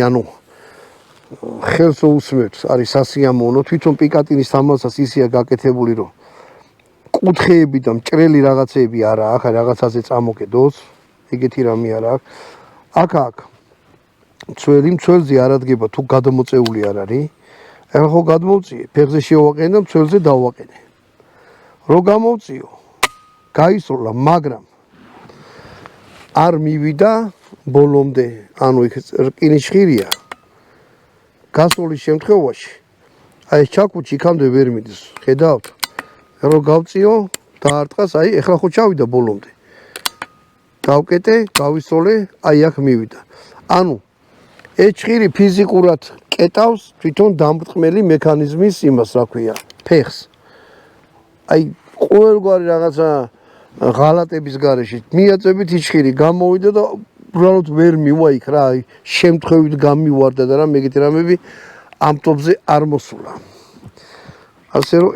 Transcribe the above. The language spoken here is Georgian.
ანუ ხელს უსმევთ, არის სასიამოვნო, თვითონ პიკატინის თამაშას ისეა გაკეთებული, რომ კუთხეები და მჭრელი რაღაცეები არა აქვს, რაღაცაზე წამოკედოს, ეგეთი რამე არა აქვს. აქ მცველზე არ ადგება თუ გადმოწეული არ არის. ახლა ხო გადმოვწიე, ფეხზე შევაყენე და მცველზე დავაყენე. რო გამოვწიო, გაისროლა, მაგრამ არ მივიდა ბოლომდე, ანუ იქ რკინის ხირია. გასვლის შემთხვევაში აი ეს ჩაკუჩი იქამდე ვერ მიდის. ხედავთ? რო გავწიო, დაარტყას, აი ეხლა ხო ჩავიდა ბოლომდე. დავკეტე, გავისროლე, აი აქ მივიდა. ანუ ეს ხირი ფიზიკურად კეტავს თვითონ დამბრტყმელი მექანიზმის იმას, რა ქვია, ფეხს. აი ყოველგვარი რაღაცა ღალატების გარეშე მიაწევით იჩხირი გამოვიდა და უბრალოდ ვერ მივა იქ რა, აი შემთხვევით გამივარდა და რა მეგეთი რამები ამ ტოპზე არ მოსულა. ასე რომ